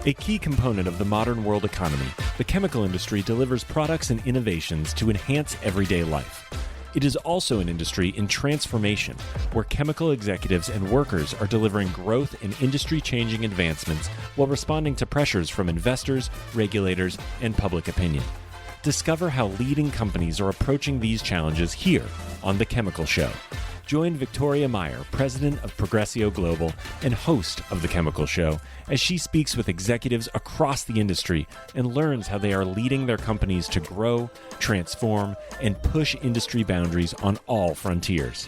A key component of the modern world economy, the chemical industry delivers products and innovations to enhance everyday life. It is also an industry in transformation, where chemical executives and workers are delivering growth and industry-changing advancements while responding to pressures from investors, regulators, and public opinion. Discover how leading companies are approaching these challenges here on The Chemical Show. Join Victoria Meyer, president of Progressio Global and host of The Chemical Show, as she speaks with executives across the industry and learns how they are leading their companies to grow, transform, and push industry boundaries on all frontiers.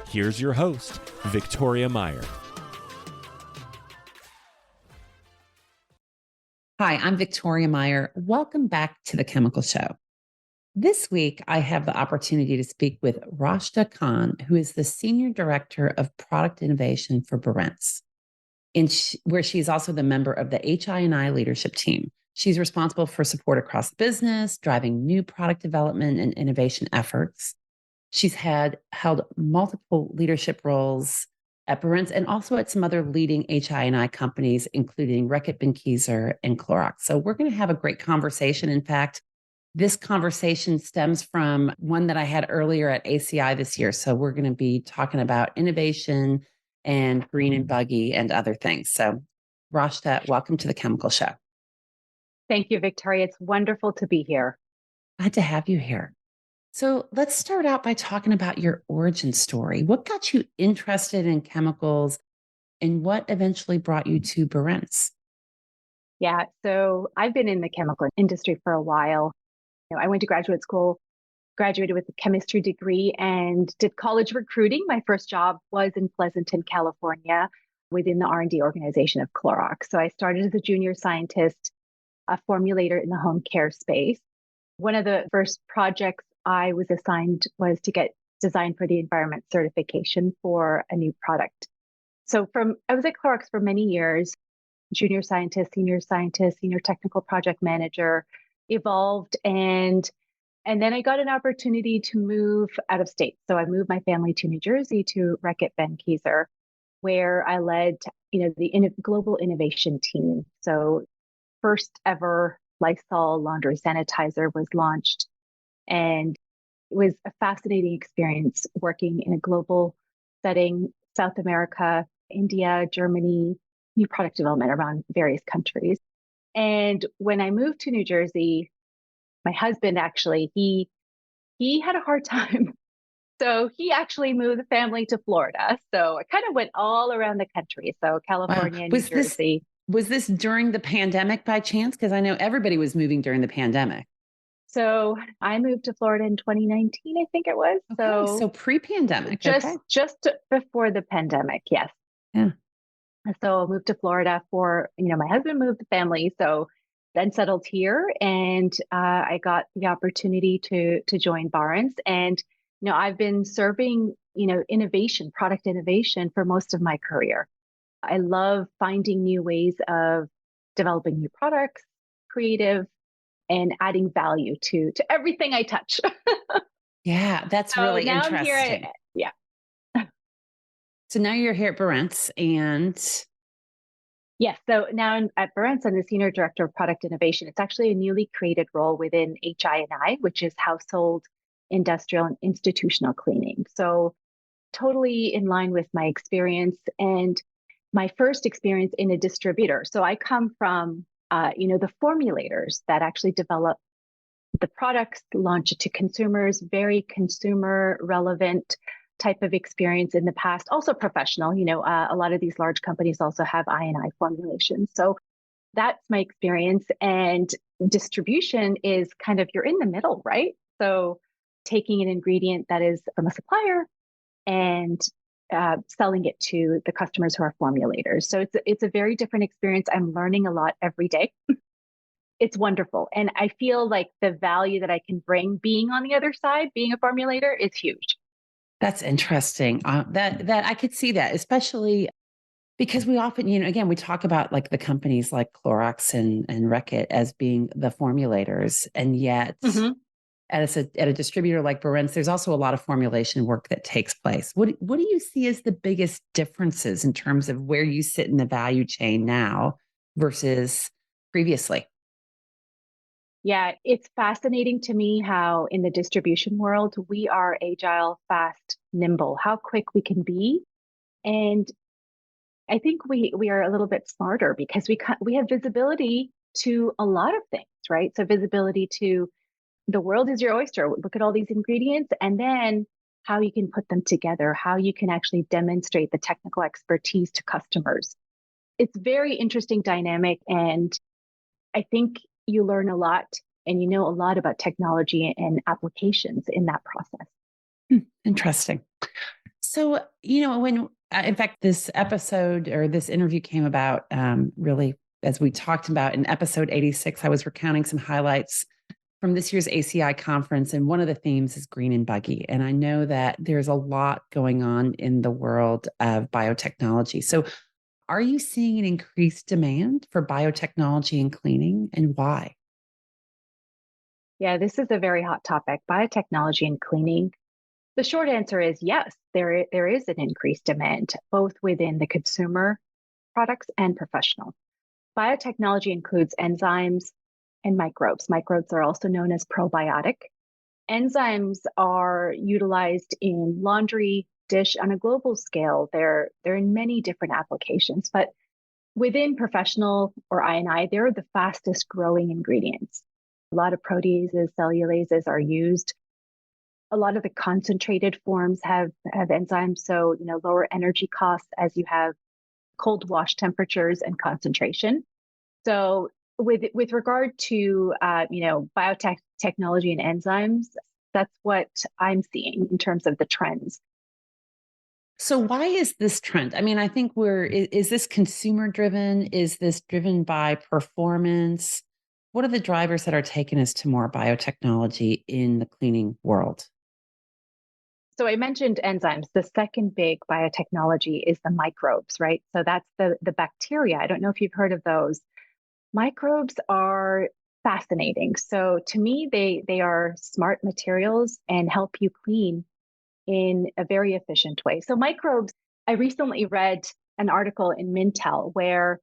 Here's your host, Victoria Meyer. Hi, I'm Victoria Meyer. Welcome back to The Chemical Show. This week, I have the opportunity to speak with Rashda Khan, who is the Senior Director of Product Innovation for Barentz, where she's also the member of the HI&I leadership team. She's responsible for support across the business, driving new product development and innovation efforts. She's held multiple leadership roles at Barentz and also at some other leading HI&I companies, including Reckitt Benckiser and Clorox. So we're going to have a great conversation. In fact, this conversation stems from one that I had earlier at ACI this year. So we're going to be talking about innovation and green and buggy and other things. So Rashda, welcome to The Chemical Show. Thank you, Victoria. It's wonderful to be here. Glad to have you here. So let's start out by talking about your origin story. What got you interested in chemicals and what eventually brought you to Barentz? Yeah, so I've been in the chemical industry for a while. I went to graduate school, graduated with a chemistry degree, and did college recruiting. My first job was in Pleasanton, California, within the R&D organization of Clorox. So I started as a junior scientist, a formulator in the home care space. One of the first projects I was assigned was to get design for the environment certification for a new product. So I was at Clorox for many years, junior scientist, senior technical project manager, evolved, and then I got an opportunity to move out of state. So I moved my family to New Jersey to Reckitt Benckiser, where I led, the global innovation team. So first ever Lysol laundry sanitizer was launched, and it was a fascinating experience working in a global setting, South America, India, Germany, new product development around various countries. And when I moved to New Jersey, my husband actually, he had a hard time. So he actually moved the family to Florida. So I kind of went all around the country. So California, wow. New Jersey. Was this during the pandemic by chance? Because I know everybody was moving during the pandemic. So I moved to Florida in 2019, I think it was. Okay, so pre-pandemic. Just before the pandemic, yes. Yeah. So I moved to Florida for, my husband moved the family, so then settled here, and I got the opportunity to join Barentz. And, I've been serving, product innovation for most of my career. I love finding new ways of developing new products, creative, and adding value to everything I touch. Yeah, that's really interesting. So now you're here at Barentz, and yes. So now at Barentz, I'm the Senior Director of Product Innovation. It's actually a newly created role within HI&I, which is household, industrial, and institutional cleaning. So totally in line with my experience and my first experience in a distributor. So I come from, the formulators that actually develop the products, launch it to consumers, very consumer relevant type of experience in the past, also professional. A lot of these large companies also have I&I formulations. So that's my experience. And distribution is kind of, you're in the middle, right? So taking an ingredient that is from a supplier and selling it to the customers who are formulators. So it's a very different experience. I'm learning a lot every day. It's wonderful. And I feel like the value that I can bring being on the other side, being a formulator, is huge. That's interesting. That I could see that, especially because we often, again, we talk about like the companies like Clorox and Reckitt as being the formulators, and yet at a distributor like Barentz, there's also a lot of formulation work that takes place. What do you see as the biggest differences in terms of where you sit in the value chain now versus previously? Yeah, it's fascinating to me how in the distribution world, we are agile, fast, nimble, how quick we can be. And I think we are a little bit smarter because we have visibility to a lot of things, right? So visibility to the world is your oyster. Look at all these ingredients and then how you can put them together, how you can actually demonstrate the technical expertise to customers. It's very interesting dynamic. And I think you learn a lot and you know a lot about technology and applications in that process. Interesting. So, when, in fact, this episode or this interview came about, really, as we talked about in episode 86, I was recounting some highlights from this year's ACI conference. And one of the themes is green and buggy. And I know that there's a lot going on in the world of biotechnology. So, are you seeing an increased demand for biotechnology and cleaning, and why? Yeah, this is a very hot topic, biotechnology and cleaning. The short answer is yes, there is an increased demand, both within the consumer products and professional. Biotechnology includes enzymes and microbes. Microbes are also known as probiotic. Enzymes are utilized in laundry, dish on a global scale. They're in many different applications, but within professional or I&I, they're the fastest growing ingredients. A lot of proteases, cellulases are used. A lot of the concentrated forms have enzymes, so lower energy costs as you have cold wash temperatures and concentration. So with regard to biotech technology and enzymes, that's what I'm seeing in terms of the trends. So why is this trend? I mean, I think is this consumer driven? Is this driven by performance? What are the drivers that are taking us to more biotechnology in the cleaning world? So I mentioned enzymes. The second big biotechnology is the microbes, right? So that's the bacteria. I don't know if you've heard of those. Microbes are fascinating. So to me, they are smart materials and help you clean in a very efficient way. So microbes, I recently read an article in Mintel where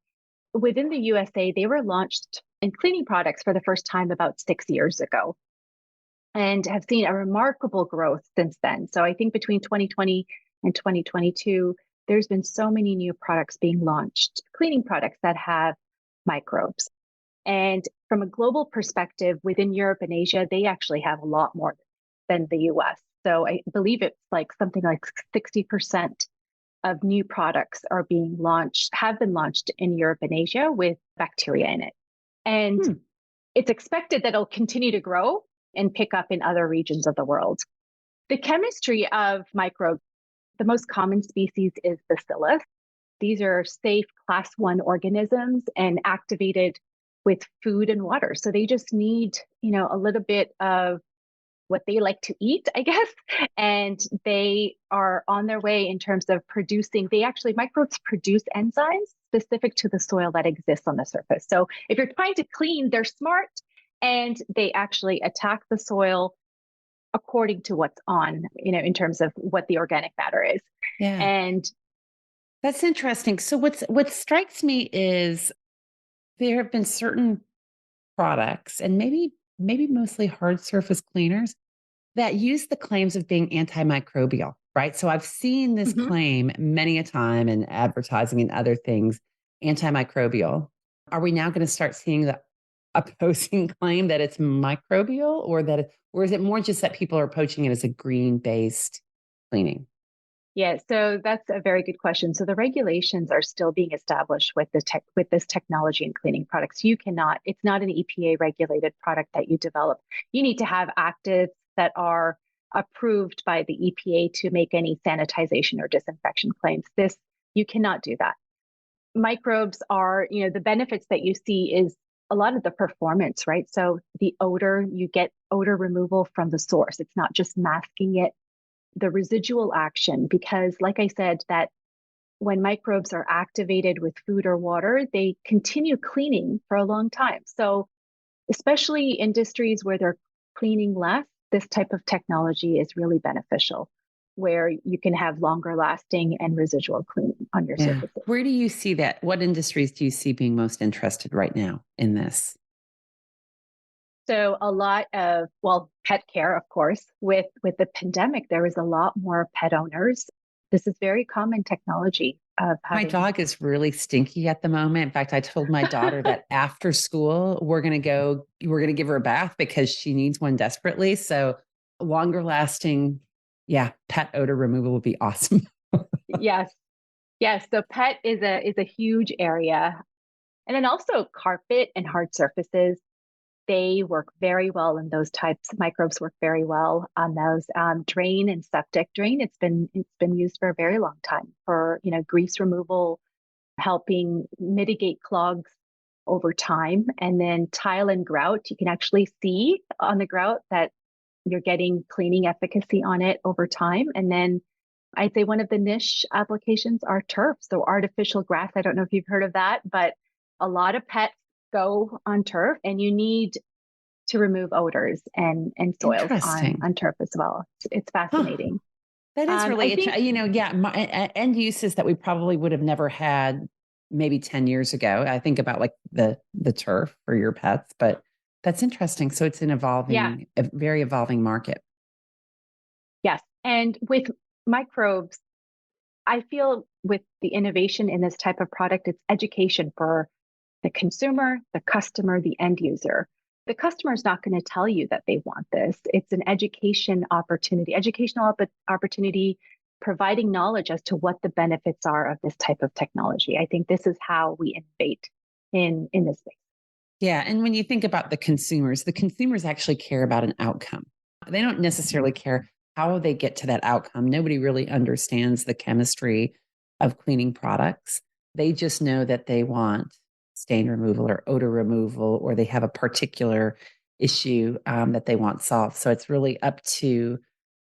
within the USA, they were launched in cleaning products for the first time about 6 years ago and have seen a remarkable growth since then. So I think between 2020 and 2022, there's been so many new products being launched, cleaning products that have microbes. And from a global perspective, within Europe and Asia, they actually have a lot more than the US. So I believe it's like something like 60% of new products are being launched, have been launched in Europe and Asia with bacteria in it. And it's expected that it'll continue to grow and pick up in other regions of the world. The chemistry of microbes, the most common species is bacillus. These are safe class 1 organisms and activated with food and water. So they just need, a little bit of what they like to eat, I guess. And they are on their way in terms of producing, microbes produce enzymes specific to the soil that exists on the surface. So if you're trying to clean, they're smart and they actually attack the soil according to what's on, in terms of what the organic matter is. Yeah. And that's interesting. So what strikes me is there have been certain products and maybe mostly hard surface cleaners that use the claims of being antimicrobial, right? So I've seen this claim many a time in advertising and other things, antimicrobial. Are we now going to start seeing the opposing claim that it's microbial, or is it more just that people are approaching it as a green-based cleaning? Yeah, so that's a very good question. So the regulations are still being established with this technology and cleaning products. It's not an EPA regulated product that you develop. You need to have actives that are approved by the EPA to make any sanitization or disinfection claims. You cannot do that. Microbes are, the benefits that you see is a lot of the performance, right? So the odor, you get odor removal from the source. It's not just masking it. The residual action, because like I said, that when microbes are activated with food or water, they continue cleaning for a long time. So especially industries where they're cleaning less, this type of technology is really beneficial. where you can have longer lasting and residual cleaning on your Yeah. surfaces. Where do you see that? What industries do you see being most interested right now in this? So a lot of, well, pet care, of course. With the pandemic, there was a lot more pet owners. This is very common technology of My having. dog is really stinky at the moment. In fact, I told my daughter that after school, we're going to give her a bath because she needs one desperately. So longer lasting, yeah, pet odor removal would be awesome. Yes, yes. So pet is a huge area, and then also carpet and hard surfaces. They work very well in those types. Microbes work very well on those. Drain and septic drain. It's been used for a very long time for grease removal, helping mitigate clogs over time. And then tile and grout. You can actually see on the grout that you're getting cleaning efficacy on it over time. And then I'd say one of the niche applications are turf. So artificial grass. I don't know if you've heard of that, but a lot of pets go on turf, and you need to remove odors and soils Interesting. on turf as well. It's Huh. fascinating. That is really I think, interesting. Yeah, end uses that we probably would have never had maybe 10 years ago. I think about like the turf for your pets, but that's interesting. So it's yeah, a very evolving market. yes. And with microbes, I feel with the innovation in this type of product, it's education for the consumer, the customer, the end user. The customer is not going to tell you that they want this. It's an educational opportunity, providing knowledge as to what the benefits are of this type of technology. I think this is how we innovate in this space. Yeah. And when you think about the consumers actually care about an outcome. They don't necessarily care how they get to that outcome. Nobody really understands the chemistry of cleaning products. They just know that they want stain removal or odor removal, or they have a particular issue that they want solved. So it's really up to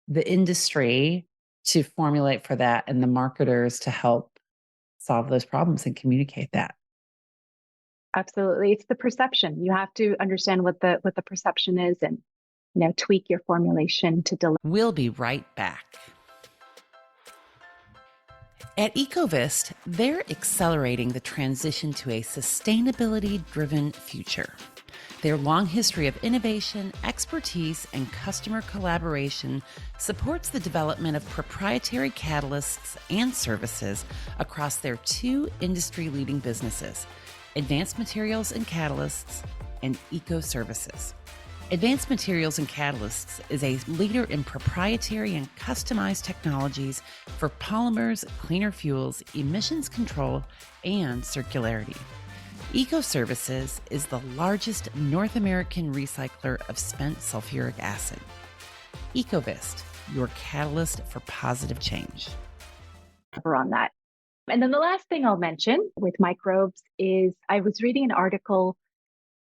the industry to formulate for that and the marketers to help solve those problems and communicate that. Absolutely. It's the perception. You have to understand what the perception is, and tweak your formulation to deliver. We'll be right back. At Ecovist, they're accelerating the transition to a sustainability driven future. Their long history of innovation, expertise, and customer collaboration supports the development of proprietary catalysts and services across their two industry leading businesses, Advanced Materials and Catalysts and Eco Services. Advanced Materials and Catalysts is a leader in proprietary and customized technologies for polymers, cleaner fuels, emissions control, and circularity. Eco Services is the largest North American recycler of spent sulfuric acid. Ecovist, your catalyst for positive change. On that. And then the last thing I'll mention with microbes is I was reading an article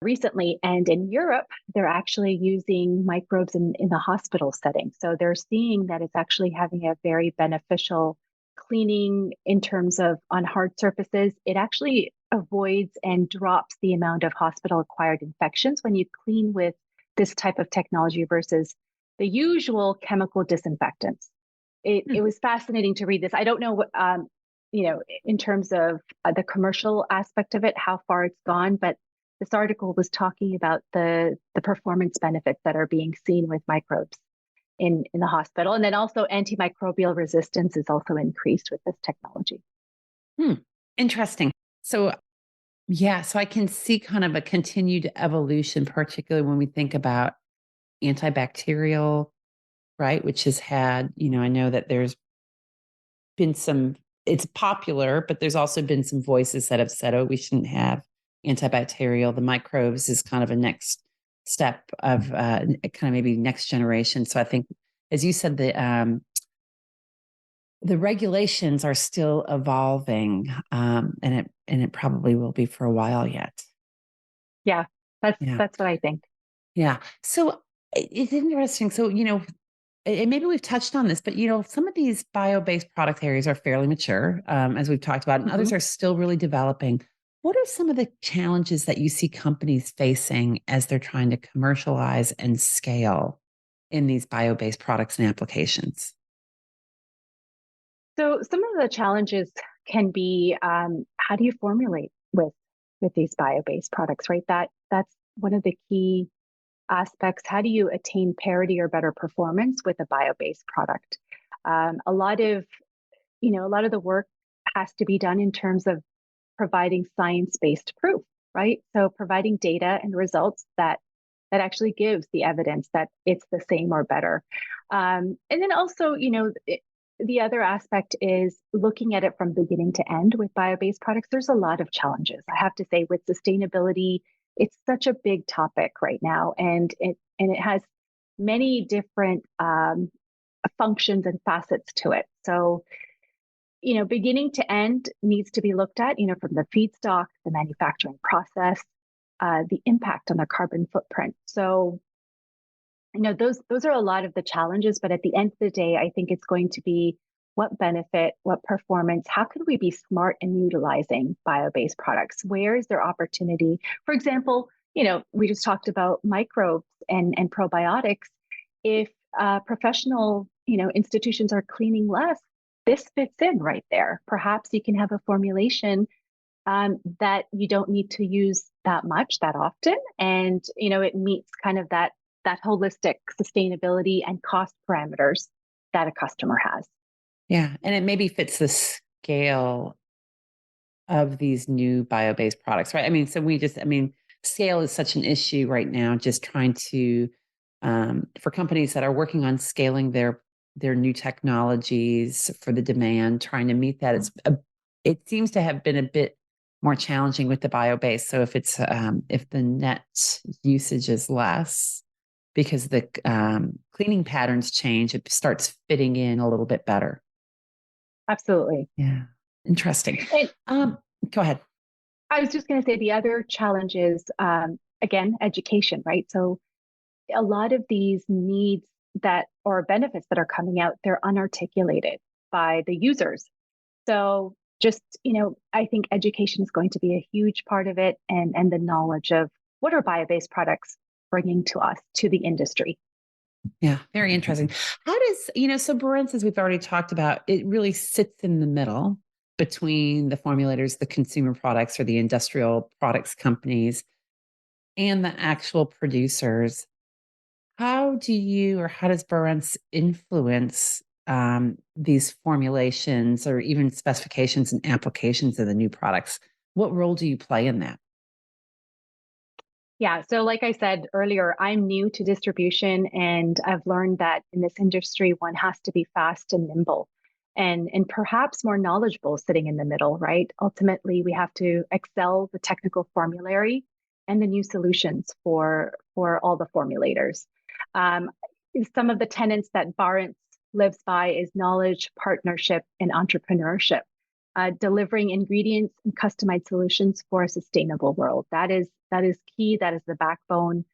recently, and in Europe, they're actually using microbes in the hospital setting. So they're seeing that it's actually having a very beneficial cleaning in terms of on hard surfaces. It actually avoids and drops the amount of hospital acquired infections when you clean with this type of technology versus the usual chemical disinfectants. It was fascinating to read this. I don't know what, in terms of the commercial aspect of it, how far it's gone, but this article was talking about the performance benefits that are being seen with microbes in the hospital. And then also antimicrobial resistance is also increased with this technology. Interesting. So, yeah, so I can see kind of a continued evolution, particularly when we think about antibacterial, right? Which has had, I know that there's been it's popular, but there's also been some voices that have said, oh, we shouldn't have antibacterial. The microbes is kind of a next step of kind of maybe next generation. So I think, as you said, the regulations are still evolving, and it probably will be for a while yet. Yeah, that's what I think. Yeah. So it's interesting. So, and maybe we've touched on this, but some of these bio-based product areas are fairly mature, as we've talked about, and others are still really developing. What are some of the challenges that you see companies facing as they're trying to commercialize and scale in these bio-based products and applications? So some of the challenges can be how do you formulate with these bio-based products, right? That's one of the key aspects. How do you attain parity or better performance with a bio-based product? A lot of a lot of the work has to be done in terms of providing science-based proof, right? So providing data and results that actually gives the evidence that it's the same or better. And then also, the other aspect is looking at it from beginning to end with bio-based products. There's a lot of challenges. I have to say, with sustainability, it's such a big topic right now, and it has many different functions and facets to it. So, beginning to end needs to be looked at, from the feedstock, the manufacturing process, the impact on the carbon footprint. So, those are a lot of the challenges, but at the end of the day, I think it's going to be what benefit, what performance, how could we be smart in utilizing bio-based products? Where is there opportunity? For example, we just talked about microbes and probiotics. If professional, institutions are cleaning less, this fits in right there. Perhaps you can have a formulation that you don't need to use that much, that often. And, it meets kind of that holistic sustainability and cost parameters that a customer has. Yeah. And it maybe fits the scale of these new bio-based products, right? I mean, scale is such an issue right now, just trying to, for companies that are working on scaling their new technologies for the demand, trying to meet that. It seems to have been a bit more challenging with the bio-based. So if it's, if the net usage is less, because the cleaning patterns change, it starts fitting in a little bit better. Absolutely. Yeah. Interesting. Go ahead. I was just going to say the other challenge is, again, education, right? So a lot of these needs or benefits that are coming out, they're unarticulated by the users. So just, I think education is going to be a huge part of it, and the knowledge of what are bio-based products bringing to us, to the industry. Yeah, very interesting. How does, so Barentz, as we've already talked about, it really sits in the middle between the formulators, the consumer products or the industrial products companies, and the actual producers. How does Barentz influence these formulations or even specifications and applications of the new products? What role do you play in that? Yeah. So like I said earlier, I'm new to distribution, and I've learned that in this industry, one has to be fast and nimble and perhaps more knowledgeable sitting in the middle, right? Ultimately, we have to excel the technical formulary and the new solutions for all the formulators. Um, some of the tenets that Barentz lives by is knowledge, partnership, and entrepreneurship. Delivering ingredients and customized solutions for a sustainable world. That is key. That is the backbone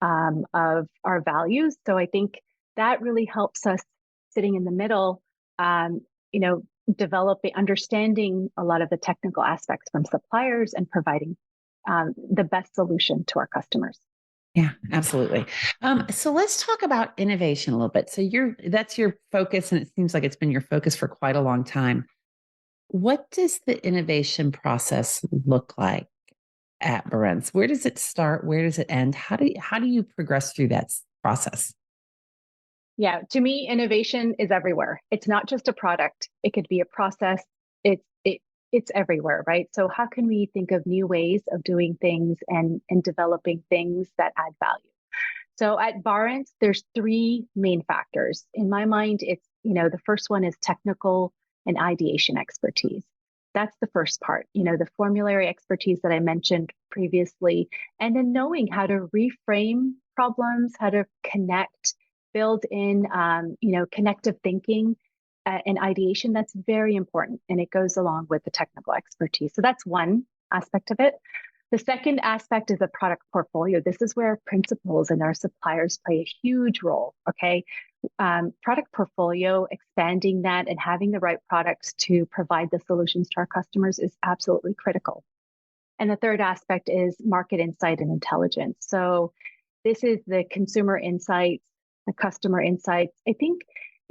of our values. So I think that really helps us sitting in the middle, understanding a lot of the technical aspects from suppliers and providing the best solution to our customers. Yeah, absolutely. So let's talk about innovation a little bit. So that's your focus, and it seems like it's been your focus for quite a long time. What does the innovation process look like at Barentz? Where does it start? Where does it end? How do you progress through that process? Yeah, to me, innovation is everywhere. It's not just a product. It could be a process. It's everywhere, right? So how can we think of new ways of doing things and developing things that add value? So at Barentz, there's three main factors. In my mind, it's, the first one is technical and ideation expertise. That's the first part, the formulary expertise that I mentioned previously, and then knowing how to reframe problems, how to connect, build in, connective thinking and ideation. That's very important, and it goes along with the technical expertise. So that's one aspect of it. The second aspect is the product portfolio. This is where principals and our suppliers play a huge role, okay? Product portfolio, expanding that and having the right products to provide the solutions to our customers is absolutely critical. And the third aspect is market insight and intelligence. So this is the consumer insights, the customer insights. I think,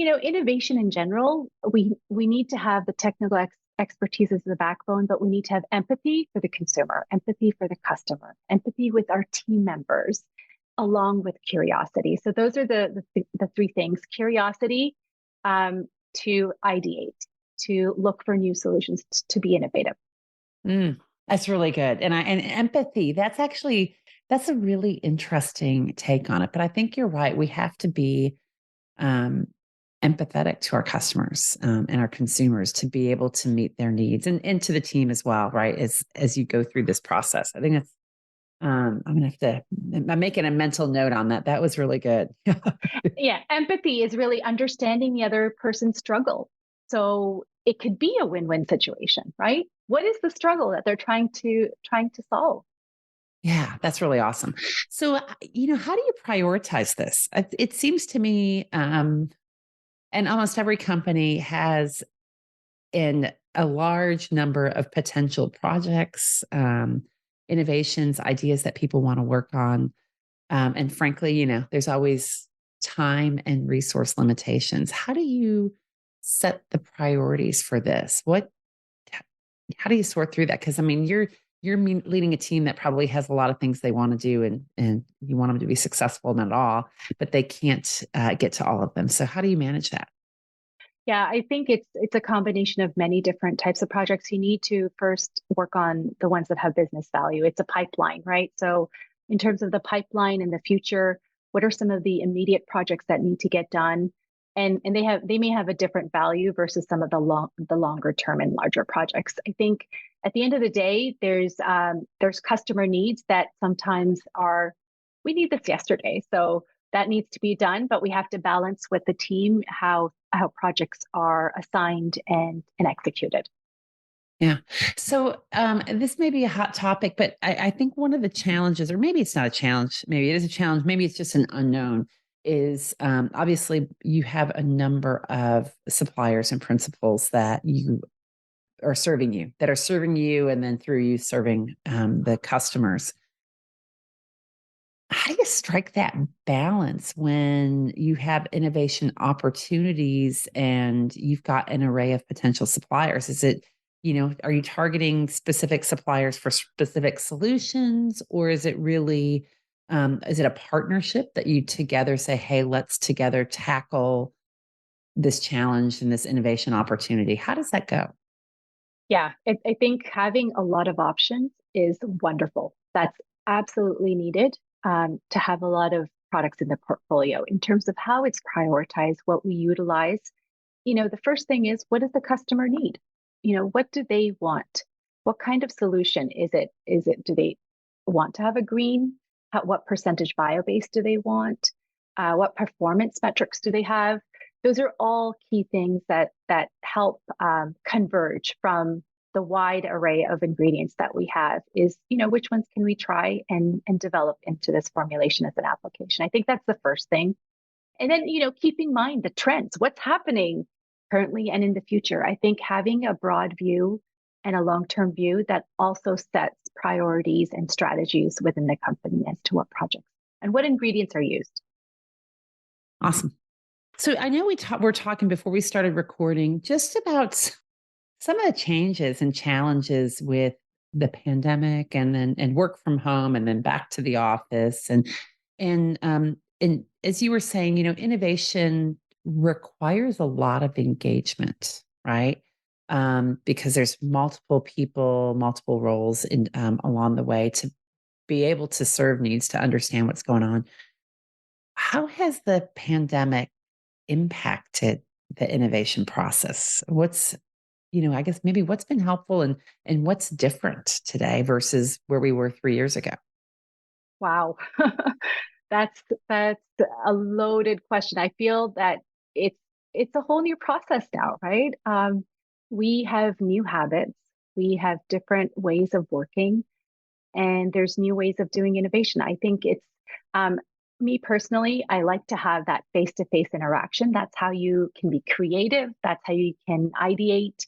Innovation in general, we need to have the technical expertise as the backbone, but we need to have empathy for the consumer, empathy for the customer, empathy with our team members, along with curiosity. So those are the three things: curiosity, to ideate, to look for new solutions, to be innovative. That's really good. And empathy, that's a really interesting take on it. But I think you're right. We have to be um, empathetic to our customers and our consumers to be able to meet their needs and to the team as well, right? As you go through this process. I think that's I'm making a mental note on that. That was really good. Yeah, empathy is really understanding the other person's struggle. So it could be a win-win situation, right? What is the struggle that they're trying to solve? Yeah, that's really awesome. So, how do you prioritize this? It seems to me, and almost every company has in a large number of potential projects, innovations, ideas that people want to work on. And frankly, there's always time and resource limitations. How do you set the priorities for this? How do you sort through that? Because I mean, you're leading a team that probably has a lot of things they want to do, and you want them to be successful in it all, but they can't get to all of them. So how do you manage that? Yeah, I think it's a combination of many different types of projects. You need to first work on the ones that have business value. It's a pipeline, right? So in terms of the pipeline in the future, what are some of the immediate projects that need to get done? And they may have a different value versus some of the longer term and larger projects. I think at the end of the day, there's customer needs that sometimes are, we need this yesterday. So that needs to be done, but we have to balance with the team how projects are assigned and executed. Yeah. So this may be a hot topic, but I think one of the challenges, or maybe it's not a challenge, maybe it is a challenge, maybe it's just an unknown, is obviously you have a number of suppliers and principals that are serving you, and then through you serving the customers. How do you strike that balance when you have innovation opportunities and you've got an array of potential suppliers? Are you targeting specific suppliers for specific solutions, or is it really, is it a partnership that you together say, hey, let's together tackle this challenge and this innovation opportunity? How does that go? Yeah, I think having a lot of options is wonderful. That's absolutely needed, to have a lot of products in the portfolio. In terms of how it's prioritized, what we utilize, the first thing is, what does the customer need? What do they want? What kind of solution is it? Do they want to have a green? What percentage bio-based do they want? What performance metrics do they have? Those are all key things that help converge from the wide array of ingredients that we have. Is, which ones can we try and develop into this formulation as an application? I think that's the first thing. And then, keep in mind the trends, what's happening currently and in the future. I think having a broad view and a long-term view that also sets priorities and strategies within the company as to what projects and what ingredients are used. Awesome. So I know we're talking before we started recording just about some of the changes and challenges with the pandemic, and work from home, and then back to the office, and as you were saying, innovation requires a lot of engagement, right? Because there's multiple people, multiple roles in along the way to be able to serve needs, to understand what's going on. How has the pandemic impacted the innovation process? I guess maybe what's been helpful, and what's different today versus where we were 3 years ago? Wow. That's a loaded question. I feel that it's it's a whole new process now, right? We have new habits, we have different ways of working, and there's new ways of doing innovation. I think it's um, me personally, I like to have that face-to-face interaction. That's how you can be creative. That's how you can ideate.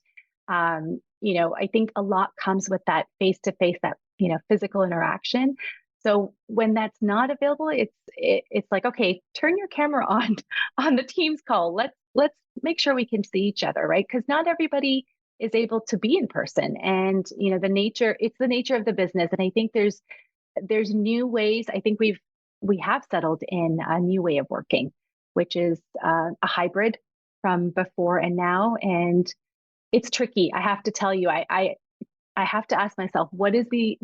I think a lot comes with that face-to-face, that physical interaction. So when that's not available, it's like, okay, turn your camera on on the Teams call. Let's make sure we can see each other, right? Because not everybody is able to be in person, and it's the nature of the business. And I think there's new ways. I think we have settled in a new way of working, which is a hybrid from before and now, and it's tricky. I have to tell you, I have to ask myself, what is the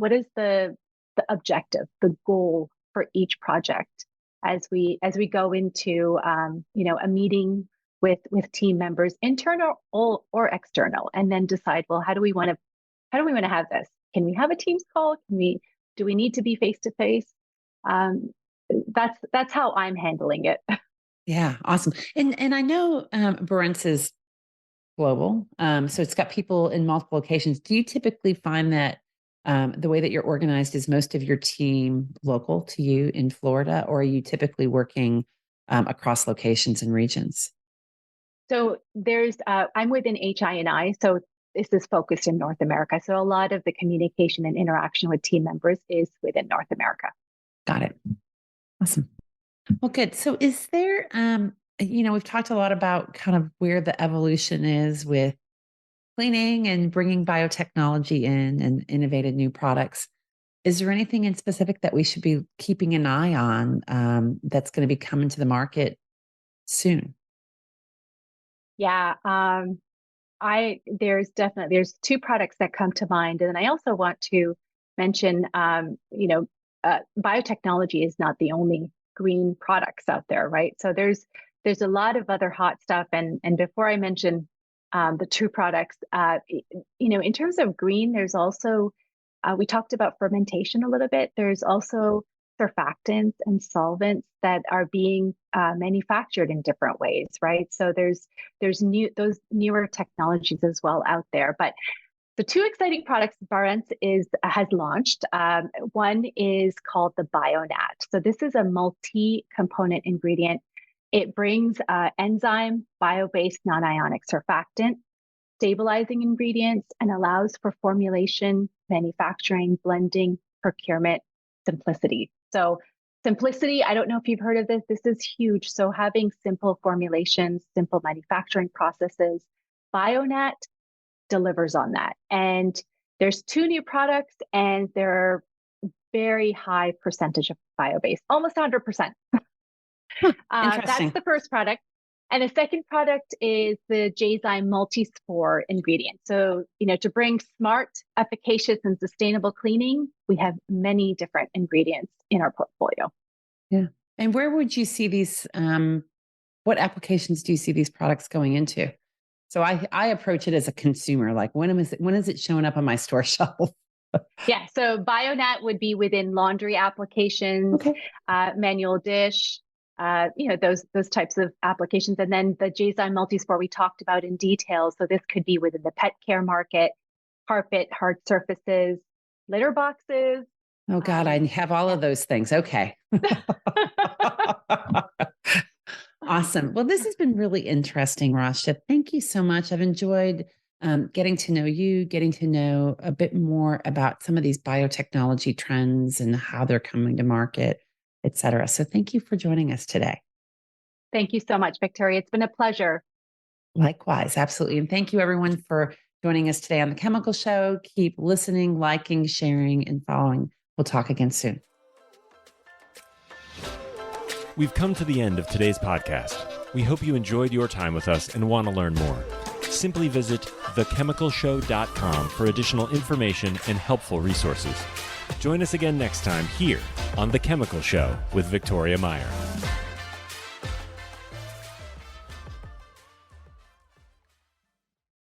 objective, the goal for each project as we go into a meeting with team members, internal or external, and then decide, well, how do we want to have this? Can we have a Teams call? Do we need to be face to face? That's how I'm handling it. Yeah, awesome. And I know Barentz is global, so it's got people in multiple locations. Do you typically find that the way that you're organized is most of your team local to you in Florida, or are you typically working across locations and regions? So I'm within HI&I, so this is focused in North America. So a lot of the communication and interaction with team members is within North America. Got it. Awesome. Well, good. So is there, we've talked a lot about kind of where the evolution is with cleaning and bringing biotechnology in and innovative new products. Is there anything in specific that we should be keeping an eye on that's going to be coming to the market soon? Yeah, there's two products that come to mind, and then I also want to mention, biotechnology is not the only green products out there, right? So there's a lot of other hot stuff, and before I mention the two products, in terms of green, there's also we talked about fermentation a little bit. There's also surfactants and solvents that are being manufactured in different ways, right? So there's those newer technologies as well out there. But the two exciting products Barentz has launched. One is called the BioNat. So this is a multi-component ingredient. It brings enzyme, bio-based non-ionic surfactant, stabilizing ingredients, and allows for formulation, manufacturing, blending, procurement, simplicity. So simplicity, I don't know if you've heard of this. This is huge. So having simple formulations, simple manufacturing processes, BioNat delivers on that. And there's two new products, and they're very high percentage of bio-based, almost 100%. That's the first product. And the second product is the Jzyme multi-spore ingredient. So, to bring smart, efficacious, and sustainable cleaning, we have many different ingredients in our portfolio. Yeah. And where would you see these, what applications do you see these products going into? So I approach it as a consumer, like when is it showing up on my store shelf? Yeah. So BioNat would be within laundry applications, okay. Manual dish, those types of applications. And then the Jzyme multispore we talked about in detail. So this could be within the pet care market, carpet, hard surfaces, litter boxes. Oh God, I have all of those things. Okay. Awesome. Well, this has been really interesting, Rashda. Thank you so much. I've enjoyed getting to know you, getting to know a bit more about some of these biotechnology trends and how they're coming to market, et cetera. So thank you for joining us today. Thank you so much, Victoria. It's been a pleasure. Likewise. Absolutely. And thank you everyone for joining us today on The Chemical Show. Keep listening, liking, sharing, and following. We'll talk again soon. We've come to the end of today's podcast. We hope you enjoyed your time with us and want to learn more. Simply visit thechemicalshow.com for additional information and helpful resources. Join us again next time here on The Chemical Show with Victoria Meyer.